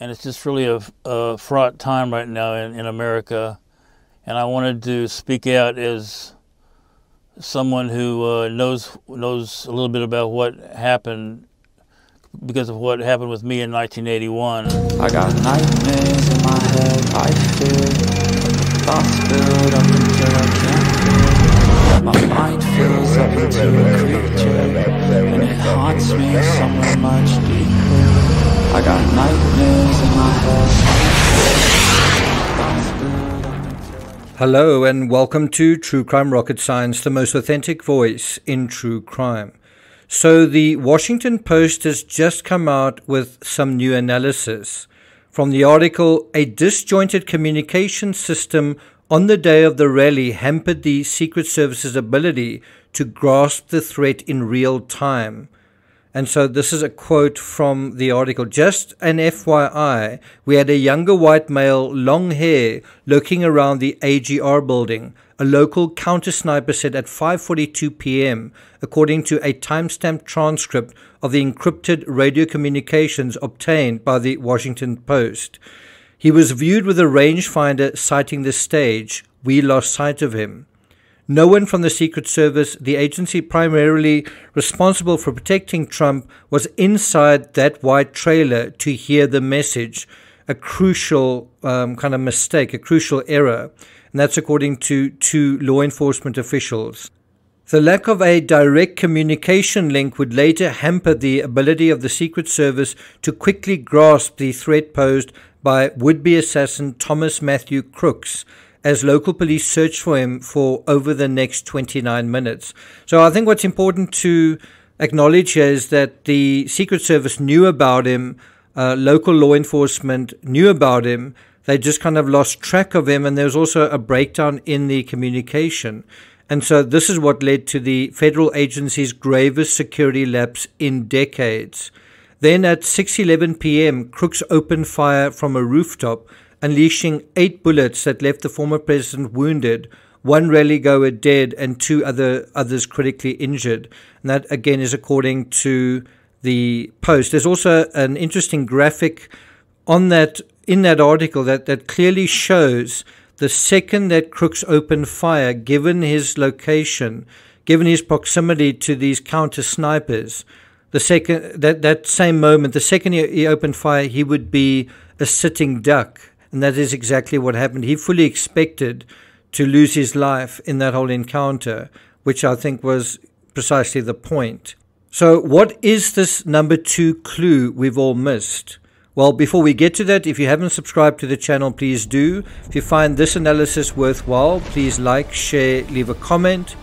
and it's just really a fraught time right now in America. And I wanted to speak out as someone who knows a little bit about what happened because of what happened with me in 1981. I got nightmares in my head, I fear thoughts build up until I can't feel. My mind fills up into a creature, and it haunts me somewhere much deeper. I got nightmares in my head, thoughts build up until Hello and welcome to True Crime Rocket Science, the most authentic voice in true crime. So the Washington Post has just come out with some new analysis. From the article, a disjointed communication system on the day of the rally hampered the Secret Service's ability to grasp the threat in real time. And so this is a quote from the article. Just an FYI, we had a younger white male, long hair, lurking around the AGR building. A local counter-sniper said at 5:42 p.m., according to a timestamped transcript of the encrypted radio communications obtained by the Washington Post. He was viewed with a rangefinder sighting the stage. We lost sight of him. No one from the Secret Service, the agency primarily responsible for protecting Trump, was inside that white trailer to hear the message. A crucial kind of mistake, a crucial error. And that's according to two law enforcement officials. The lack of a direct communication link would later hamper the ability of the Secret Service to quickly grasp the threat posed by would-be assassin Thomas Matthew Crooks, as local police searched for him for over the next 29 minutes. So I think what's important to acknowledge here is that the Secret Service knew about him, local law enforcement knew about him, they just kind of lost track of him, and there was also a breakdown in the communication. And so this is what led to the federal agency's gravest security lapse in decades. Then at 6:11 p.m., Crooks opened fire from a rooftop, unleashing 8 bullets that left the former president wounded, 1 rally-goer dead, and 2 others critically injured. And that, again, is according to the Post. There's also an interesting graphic on that in that article that clearly shows the second that Crooks opened fire, given his location, given his proximity to these counter-snipers, the second that same moment, the second he opened fire, he would be a sitting duck. And that is exactly what happened. He fully expected to lose his life in that whole encounter, which I think was precisely the point. So what is this number 2 clue we've all missed? Well, before we get to that, if you haven't subscribed to the channel, please do. If you find this analysis worthwhile, please like, share, leave a comment.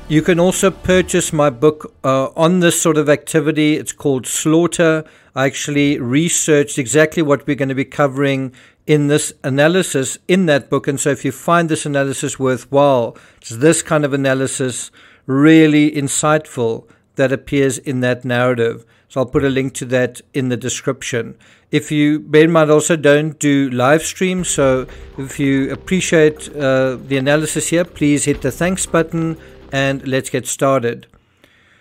You can also purchase my book on this sort of activity. It's called Slaughter. I actually researched exactly what we're going to be covering in this analysis in that book. And so if you find this analysis worthwhile, it's this kind of analysis, really insightful, that appears in that narrative. So I'll put a link to that in the description. If you, bear in mind, also don't do live streams. So if you appreciate the analysis here, please hit the thanks button and let's get started.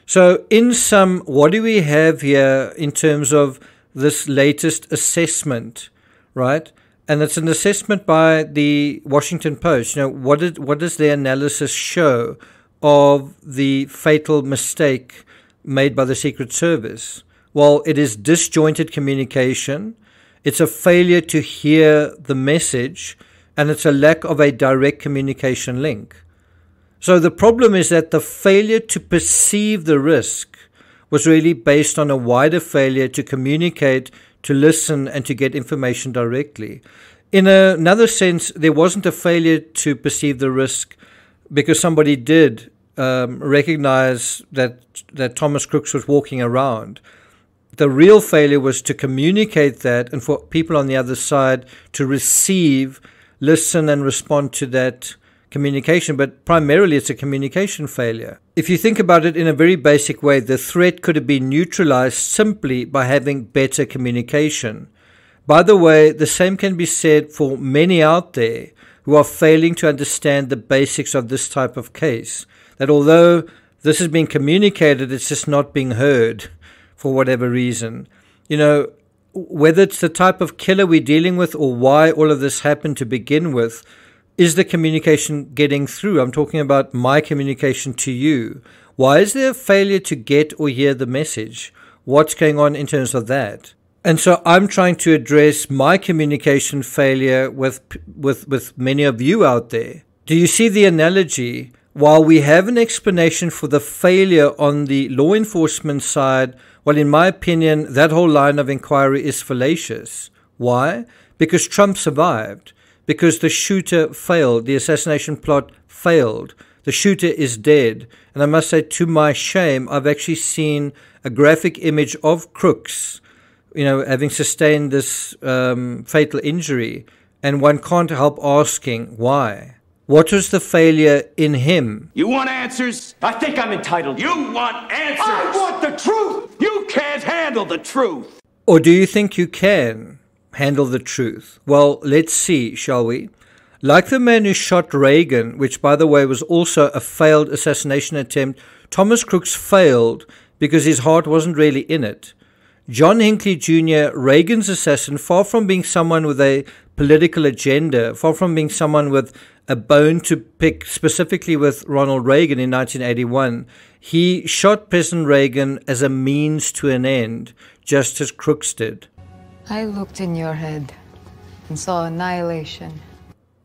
So in sum, what do we have here in terms of this latest assessment, right? And it's an assessment by the Washington Post. You know, what does their analysis show of the fatal mistake made by the Secret Service? Well, it is disjointed communication. It's a failure to hear the message, and it's a lack of a direct communication link. So the problem is that the failure to perceive the risk was really based on a wider failure to communicate, to listen, and to get information directly. In another sense, there wasn't a failure to perceive the risk because somebody did recognize that Thomas Crooks was walking around. The real failure was to communicate that and for people on the other side to receive, listen, and respond to that communication. But primarily it's a communication failure. If you think about it in a very basic way, the threat could have been neutralized simply by having better communication. By the way, the same can be said for many out there who are failing to understand the basics of this type of case. That although this is being communicated, it's just not being heard for whatever reason. You know, whether it's the type of killer we're dealing with or why all of this happened to begin with, is the communication getting through? I'm talking about my communication to you. Why is there a failure to get or hear the message? What's going on in terms of that? And so I'm trying to address my communication failure with many of you out there. Do you see the analogy? While we have an explanation for the failure on the law enforcement side, well, in my opinion, that whole line of inquiry is fallacious. Why? Because Trump survived. Because the shooter failed. The assassination plot failed. The shooter is dead. And I must say, to my shame, I've actually seen a graphic image of CROOKS, having sustained this fatal injury. And one can't help asking, why? What was the failure in him? You want answers? I think I'm entitled. You want answers? I want the truth! You can't handle the truth! Or do you think you can handle the truth? Well, let's see, shall we? Like the man who shot Reagan, which by the way was also a failed assassination attempt, Thomas Crooks failed because his heart wasn't really in it. John Hinckley Jr., Reagan's assassin, far from being someone with a political agenda, far from being someone with a bone to pick specifically with Ronald Reagan in 1981, he shot President Reagan as a means to an end, just as Crooks did. I looked in your head and saw annihilation.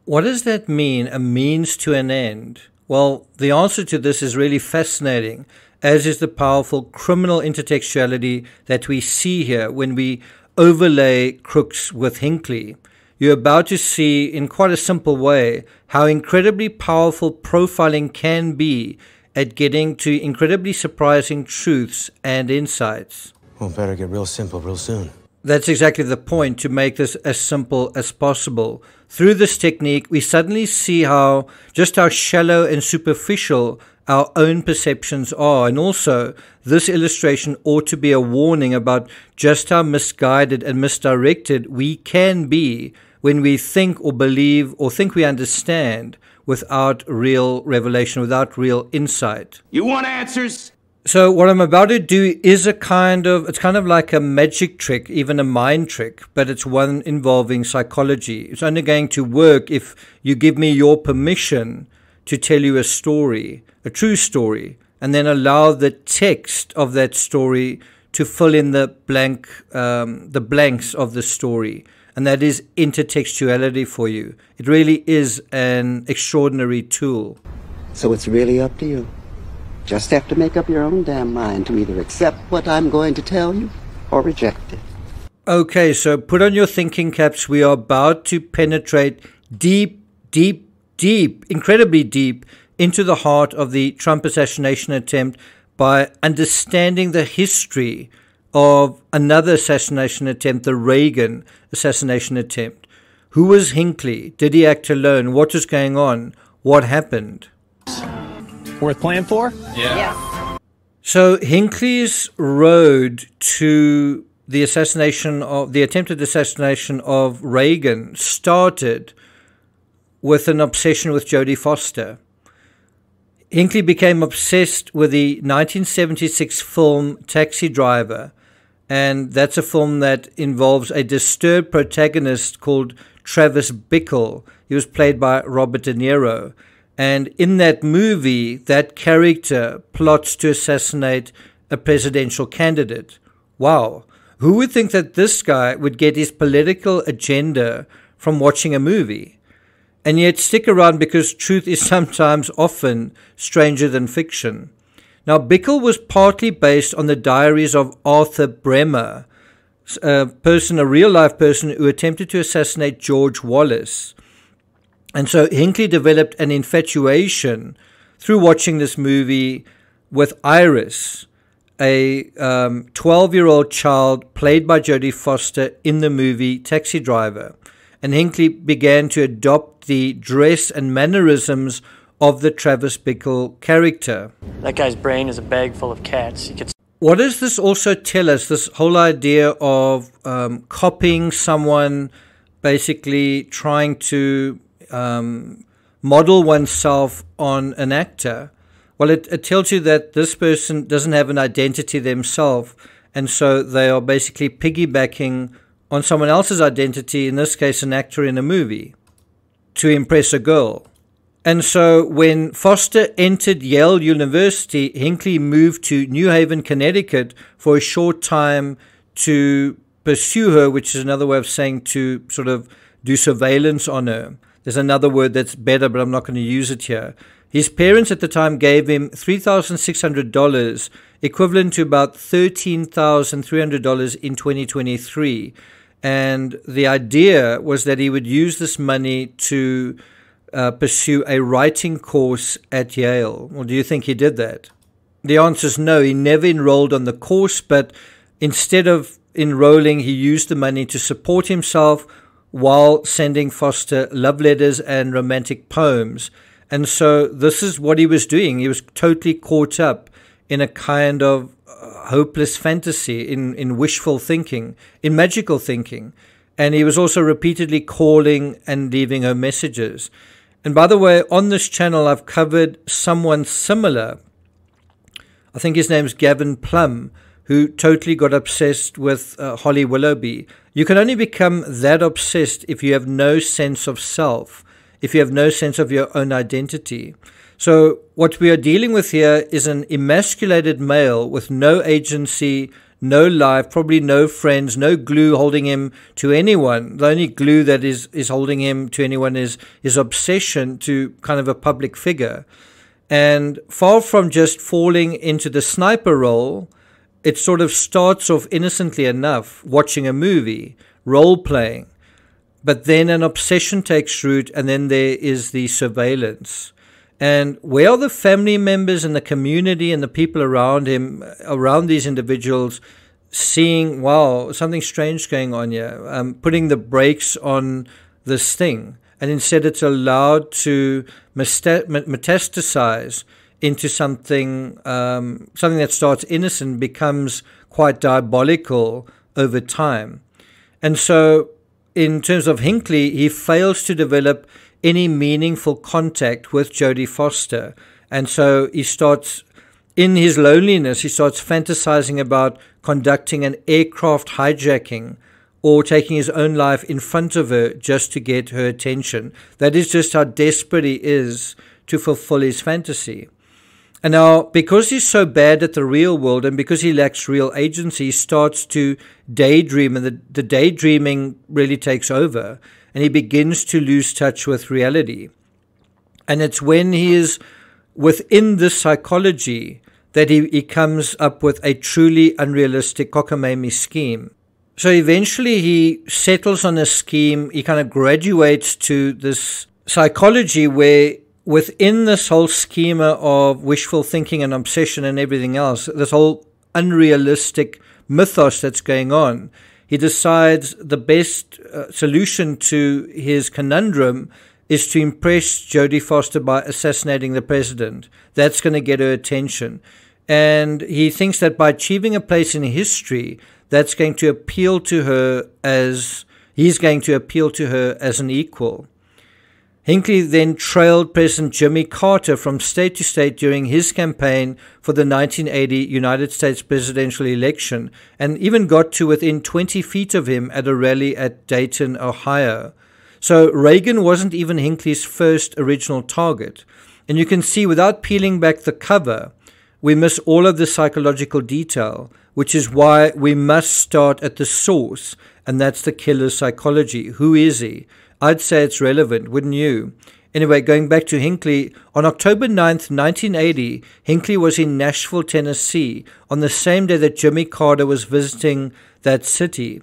What does that mean, a means to an end? Well, the answer to this is really fascinating, as is the powerful criminal intertextuality that we see here when we overlay Crooks with Hinckley. You're about to see, in quite a simple way, how incredibly powerful profiling can be at getting to incredibly surprising truths and insights. Well, better get real simple real soon. That's exactly the point, to make this as simple as possible. Through this technique, we suddenly see how shallow and superficial our own perceptions are. And also, this illustration ought to be a warning about just how misguided and misdirected we can be when we think or believe or think we understand without real revelation, without real insight. You want answers? So what I'm about to do is it's kind of like a magic trick, even a mind trick, but it's one involving psychology. It's only going to work if you give me your permission to tell you a story, a true story, and then allow the text of that story to fill in the blanks of the story. And that is intertextuality for you. It really is an extraordinary tool. So it's really up to you. Just have to make up your own damn mind to either accept what I'm going to tell you or reject it. Okay, so put on your thinking caps. We are about to penetrate deep, incredibly deep into the heart of the Trump assassination attempt by understanding the history of another assassination attempt, the Reagan assassination attempt. Who was Hinckley? Did he act alone? What was going on? What happened? Worth playing for? Yeah. So Hinckley's road to the attempted assassination of Reagan started with an obsession with Jodie Foster. Hinckley became obsessed with the 1976 film Taxi Driver, and that's a film that involves a disturbed protagonist called Travis Bickle. He was played by Robert De Niro. And in that movie, that character plots to assassinate a presidential candidate. Wow. Who would think that this guy would get his political agenda from watching a movie? And yet stick around, because truth is sometimes often stranger than fiction. Now, Bickle was partly based on the diaries of Arthur Bremer, a real-life person who attempted to assassinate George Wallace. And so Hinckley developed an infatuation through watching this movie with Iris, a 12-year-old child played by Jodie Foster in the movie Taxi Driver. And Hinckley began to adopt the dress and mannerisms of the Travis Bickle character. That guy's brain is a bag full of cats. What does this also tell us, this whole idea of copying someone, basically trying to model oneself on an actor? Well, it tells you that this person doesn't have an identity themselves, and so they are basically piggybacking on someone else's identity, in this case an actor in a movie, to impress a girl. And so when Foster entered Yale University, Hinckley moved to New Haven, Connecticut for a short time to pursue her, which is another way of saying to sort of do surveillance on her. There's another word that's better, but I'm not going to use it here. His parents at the time gave him $3,600, equivalent to about $13,300 in 2023. And the idea was that he would use this money to pursue a writing course at Yale. Well, do you think he did that? The answer is no. He never enrolled on the course, but instead of enrolling, he used the money to support himself while sending Foster love letters and romantic poems. And so this is what he was doing. He was totally caught up in a kind of hopeless fantasy, in wishful thinking, in magical thinking. And he was also repeatedly calling and leaving her messages. And by the way, on this channel, I've covered someone similar. I think his name's Gavin Plum, who totally got obsessed with Holly Willoughby. You can only become that obsessed if you have no sense of self, if you have no sense of your own identity. So what we are dealing with here is an emasculated male with no agency, no life, probably no friends, no glue holding him to anyone. The only glue that is holding him to anyone is his obsession to kind of a public figure. And far from just falling into the sniper role, it sort of starts off innocently enough, watching a movie, role-playing. But then an obsession takes root, and then there is the surveillance. And where are the family members and the community and the people around him, around these individuals, seeing, wow, something strange going on here, putting the brakes on this thing? And instead it's allowed to metastasize into something that starts innocent, becomes quite diabolical over time. And so in terms of Hinckley, he fails to develop any meaningful contact with Jodie Foster. And so he starts, in his loneliness, he starts fantasizing about conducting an aircraft hijacking or taking his own life in front of her just to get her attention. That is just how desperate he is to fulfill his fantasy. And now, because he's so bad at the real world and because he lacks real agency, he starts to daydream, and the daydreaming really takes over, and he begins to lose touch with reality. And it's when he is within this psychology that he comes up with a truly unrealistic cockamamie scheme. So eventually he settles on a scheme. He kind of graduates to this psychology where within this whole schema of wishful thinking and obsession and everything else, this whole unrealistic mythos that's going on, he decides the best solution to his conundrum is to impress Jodie Foster by assassinating the president. That's going to get her attention. And he thinks that by achieving a place in history, that's going to appeal to her as, he's going to appeal to her as an equal. Hinckley then trailed President Jimmy Carter from state to state during his campaign for the 1980 United States presidential election, and even got to within 20 feet of him at a rally at Dayton, Ohio. So Reagan wasn't even Hinckley's first original target. And you can see, without peeling back the cover, we miss all of the psychological detail, which is why we must start at the source, and that's the killer's psychology. Who is he? I'd say it's relevant, wouldn't you? Anyway, going back to Hinckley, on October 9th, 1980, Hinckley was in Nashville, Tennessee, on the same day that Jimmy Carter was visiting that city.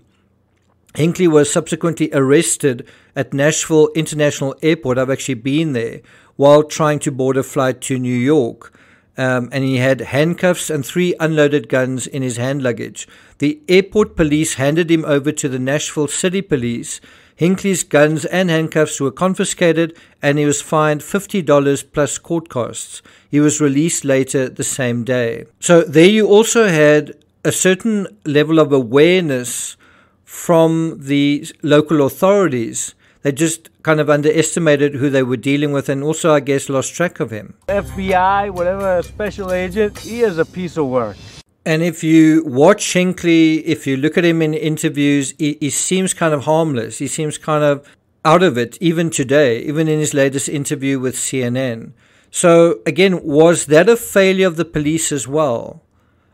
Hinckley was subsequently arrested at Nashville International Airport. I've actually been there, while trying to board a flight to New York. And he had handcuffs and 3 unloaded guns in his hand luggage. The airport police handed him over to the Nashville City Police. Hinckley's guns and handcuffs were confiscated, and he was fined $50 plus court costs. He was released later the same day. So there you also had a certain level of awareness from the local authorities. They just kind of underestimated who they were dealing with, and also, I guess, lost track of him. FBI, whatever, special agent, he is a piece of work. And if you watch Hinckley, if you look at him in interviews, he seems kind of harmless. He seems kind of out of it, even today, even in his latest interview with CNN. So again, was that a failure of the police as well?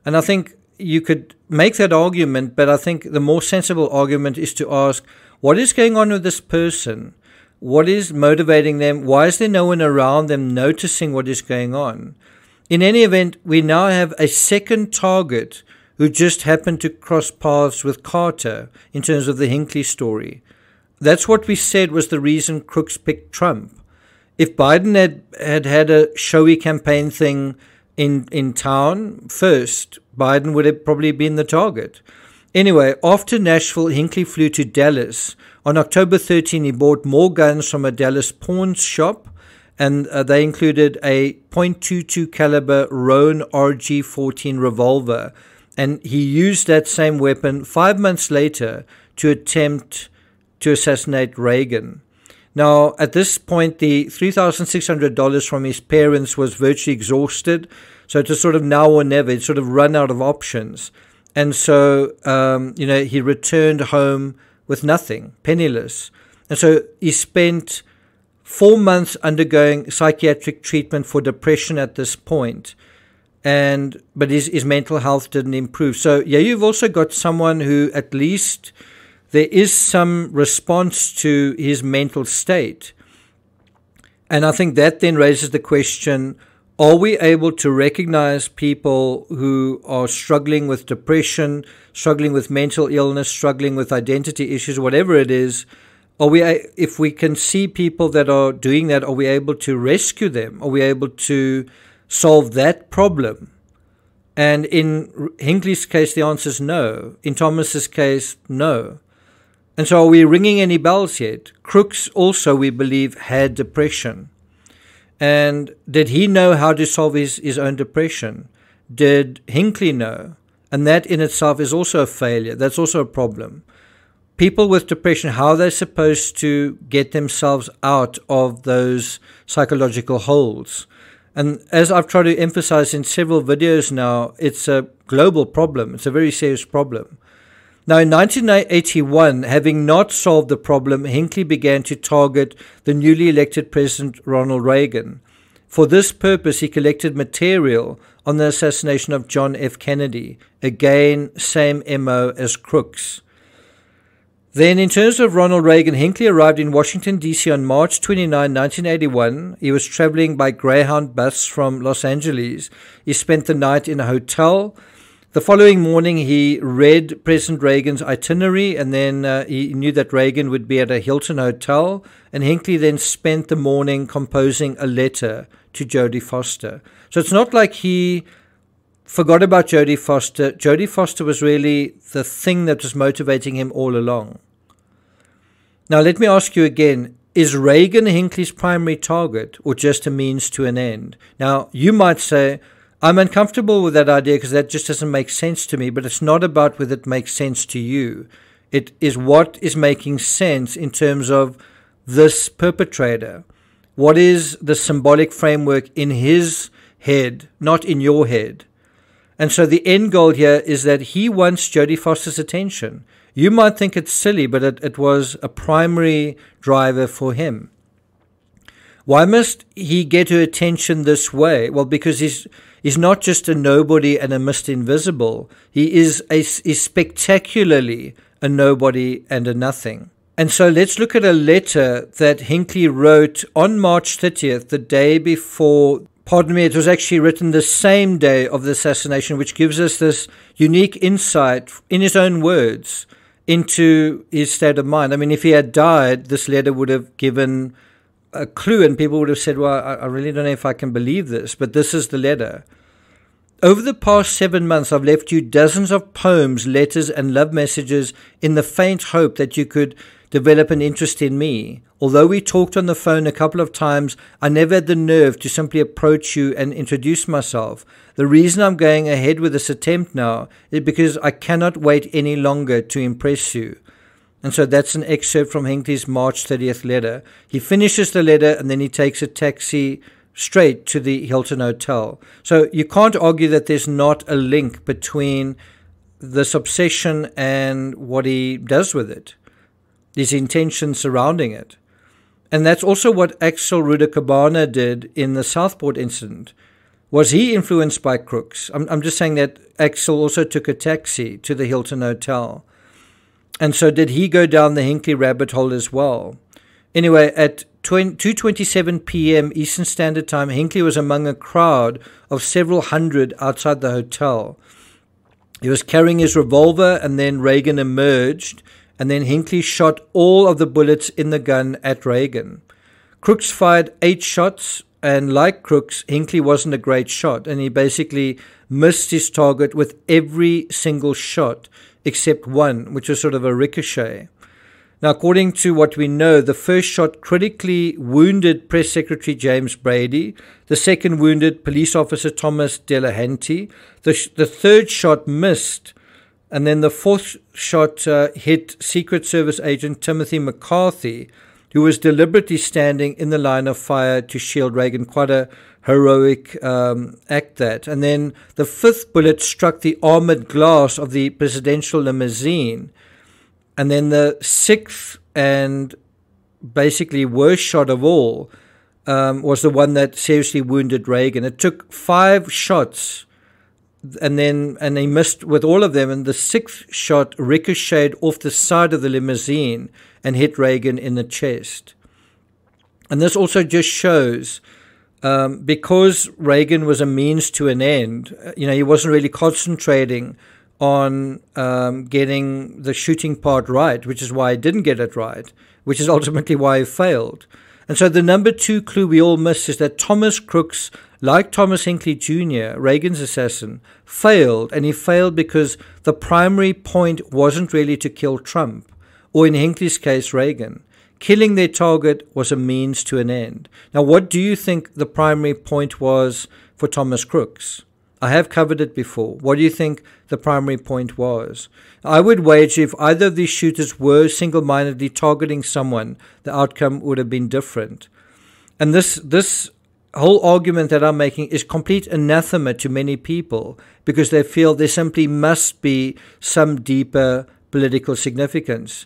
And I think you could make that argument, but I think the more sensible argument is to ask, what is going on with this person? What is motivating them? Why is there no one around them noticing what is going on? In any event, we now have a second target who just happened to cross paths with Carter in terms of the Hinckley story. That's what we said was the reason Crooks picked Trump. If Biden had a showy campaign thing in town first, Biden would have probably been the target. Anyway, after Nashville, Hinckley flew to Dallas. On October 13, he bought more guns from a Dallas pawn shop, and they included a .22 caliber Roan RG-14 revolver. And he used that same weapon 5 months later to attempt to assassinate Reagan. Now, at this point, the $3,600 from his parents was virtually exhausted. So it was sort of now or never. It sort of run out of options. And so, he returned home with nothing, penniless. And so he spent 4 months undergoing psychiatric treatment for depression at this point. But his mental health didn't improve. So, yeah, you've also got someone who at least there is some response to his mental state. And I think that then raises the question, are we able to recognize people who are struggling with depression, struggling with mental illness, struggling with identity issues, whatever it is? If we can see people that are doing that, are we able to rescue them? Are we able to solve that problem? And in Hinckley's case, the answer is no. In Thomas's case, no. And so are we ringing any bells yet? Crooks also, we believe, had depression. And did he know how to solve his own depression? Did Hinckley know? And that in itself is also a failure. That's also a problem. People with depression, how are they supposed to get themselves out of those psychological holes? And as I've tried to emphasize in several videos now, it's a global problem. It's a very serious problem. Now, in 1981, having not solved the problem, Hinckley began to target the newly elected President Ronald Reagan. For this purpose, he collected material on the assassination of John F. Kennedy. Again, same MO as Crooks. Then, in terms of Ronald Reagan, Hinckley arrived in Washington, D.C. on March 29, 1981. He was traveling by Greyhound bus from Los Angeles. He spent the night in a hotel. The following morning, he read President Reagan's itinerary, and then he knew that Reagan would be at a Hilton hotel, and Hinckley then spent the morning composing a letter to Jodie Foster. So it's not like he forgot about Jodie Foster. Jodie Foster was really the thing that was motivating him all along. Now, let me ask you again, is Reagan Hinckley's primary target, or just a means to an end? Now, you might say, I'm uncomfortable with that idea because that just doesn't make sense to me, but it's not about whether it makes sense to you. It is what is making sense in terms of this perpetrator. What is the symbolic framework in his head, not in your head? And so the end goal here is that he wants Jodie Foster's attention. You might think it's silly, but it was a primary driver for him. Why must he get her attention this way? Well, because he's not just a nobody and a Mr. Invisible. He is spectacularly a nobody and a nothing. And so let's look at a letter that Hinckley wrote on March 30th, the day before. Pardon me, it was actually written the same day of the assassination, which gives us this unique insight, in his own words, into his state of mind. I mean, if he had died, this letter would have given a clue, and people would have said, well, I really don't know if I can believe this, but this is the letter. Over the past 7 months, I've left you dozens of poems, letters, and love messages in the faint hope that you could develop an interest in me. Although we talked on the phone a couple of times, I never had the nerve to simply approach you and introduce myself. The reason I'm going ahead with this attempt now is because I cannot wait any longer to impress you. And so that's an excerpt from Hinckley's March 30th letter. He finishes the letter and then he takes a taxi straight to the Hilton Hotel. So you can't argue that there's not a link between this obsession and what he does with it, his intentions surrounding it. And that's also what Axel Rudakabana did in the Southport incident. Was he influenced by crooks? I'm just saying that Axel also took a taxi to the Hilton Hotel. And so did he go down the Hinckley rabbit hole as well? Anyway, at 2:27 p.m. Eastern Standard Time, Hinckley was among a crowd of several hundred outside the hotel. He was carrying his revolver, and then Reagan emerged, and then Hinckley shot all of the bullets in the gun at Reagan. Crooks fired 8 shots, and like Crooks, Hinckley wasn't a great shot, and he basically missed his target with every single shot except one, which was sort of a ricochet. Now, according to what we know, the first shot critically wounded Press Secretary James Brady. The second wounded police officer Thomas Delahanty. The third shot missed. And then the fourth shot hit Secret Service agent Timothy McCarthy, who was deliberately standing in the line of fire to shield Reagan. Quite a heroic act, that. And then the fifth bullet struck the armored glass of the presidential limousine. And then the sixth and basically worst shot of all was the one that seriously wounded Reagan. It took 5 shots, and he missed with all of them. And the sixth shot ricocheted off the side of the limousine and hit Reagan in the chest. And this also just shows, because Reagan was a means to an end, he wasn't really concentrating on getting the shooting part right, which is why he didn't get it right, which is ultimately why he failed. And so the number 2 clue we all miss is that Thomas Crooks, like Thomas Hinckley Jr., Reagan's assassin, failed, and he failed because the primary point wasn't really to kill Trump, or in Hinckley's case, Reagan. Killing their target was a means to an end. Now, what do you think the primary point was for Thomas Crooks? I have covered it before. What do you think the primary point was? I would wager if either of these shooters were single-mindedly targeting someone, the outcome would have been different. And this whole argument that I'm making is complete anathema to many people because they feel there simply must be some deeper political significance.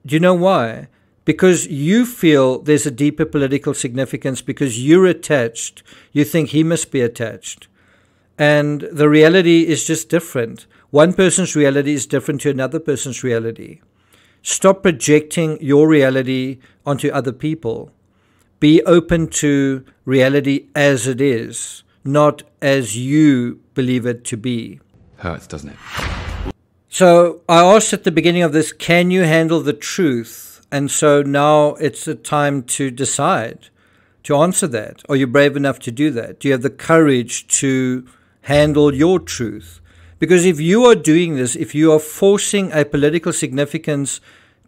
Do you know why? Because you feel there's a deeper political significance because you're attached. You think he must be attached. And the reality is just different. One person's reality is different to another person's reality. Stop projecting your reality onto other people. Be open to reality as it is, not as you believe it to be. Hurts, doesn't it? So I asked at the beginning of this, can you handle the truth? And so now it's a time to decide, to answer that. Are you brave enough to do that? Do you have the courage to handle your truth? Because if you are doing this, if you are forcing a political significance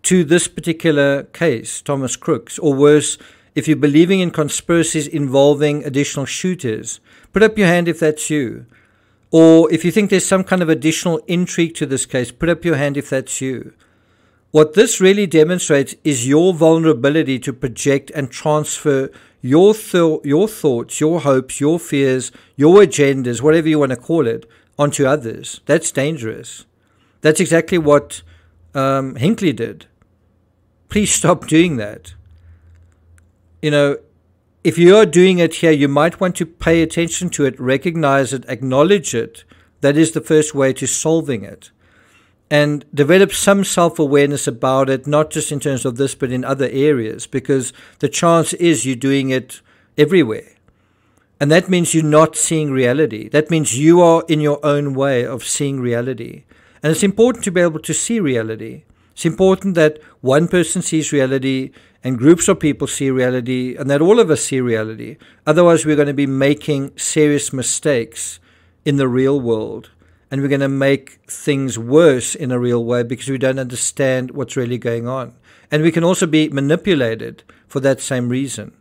to this particular case, Thomas Crooks, or worse, if you're believing in conspiracies involving additional shooters, put up your hand if that's you. Or if you think there's some kind of additional intrigue to this case, put up your hand if that's you. What this really demonstrates is your vulnerability to project and transfer your thoughts, your hopes, your fears, your agendas, whatever you want to call it, onto others. That's dangerous. That's exactly what Hinckley did. Please stop doing that. If you are doing it here, you might want to pay attention to it, recognize it, acknowledge it. That is the first way to solving it. And develop some self-awareness about it, not just in terms of this, but in other areas, because the chance is you're doing it everywhere. And that means you're not seeing reality. That means you are in your own way of seeing reality. And it's important to be able to see reality. It's important that one person sees reality and groups of people see reality and that all of us see reality. Otherwise, we're going to be making serious mistakes in the real world. And we're going to make things worse in a real way because we don't understand what's really going on. And we can also be manipulated for that same reason.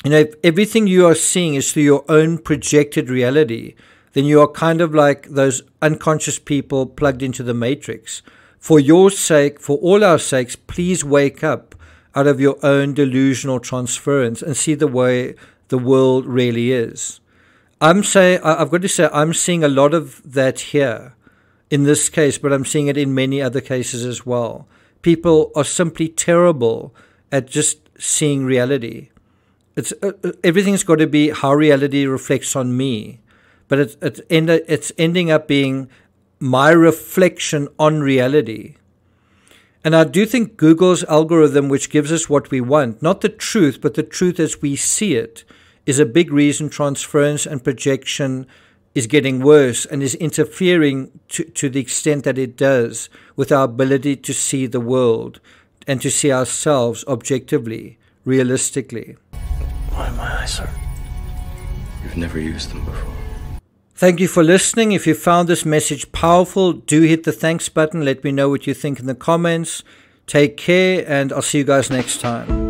If everything you are seeing is through your own projected reality, then you are kind of like those unconscious people plugged into the matrix. For your sake, for all our sakes, please wake up out of your own delusional transference and see the way the world really is. I've got to say, I'm seeing a lot of that here in this case, but I'm seeing it in many other cases as well. People are simply terrible at just seeing reality. Everything's got to be how reality reflects on me, but it's ending up being my reflection on reality. And I do think Google's algorithm, which gives us what we want, not the truth, but the truth as we see it, is a big reason transference and projection is getting worse and is interfering to the extent that it does with our ability to see the world and to see ourselves objectively, realistically. Why my eyes, sir? You've never used them before. Thank you for listening. If you found this message powerful, do hit the thanks button. Let me know what you think in the comments. Take care, and I'll see you guys next time.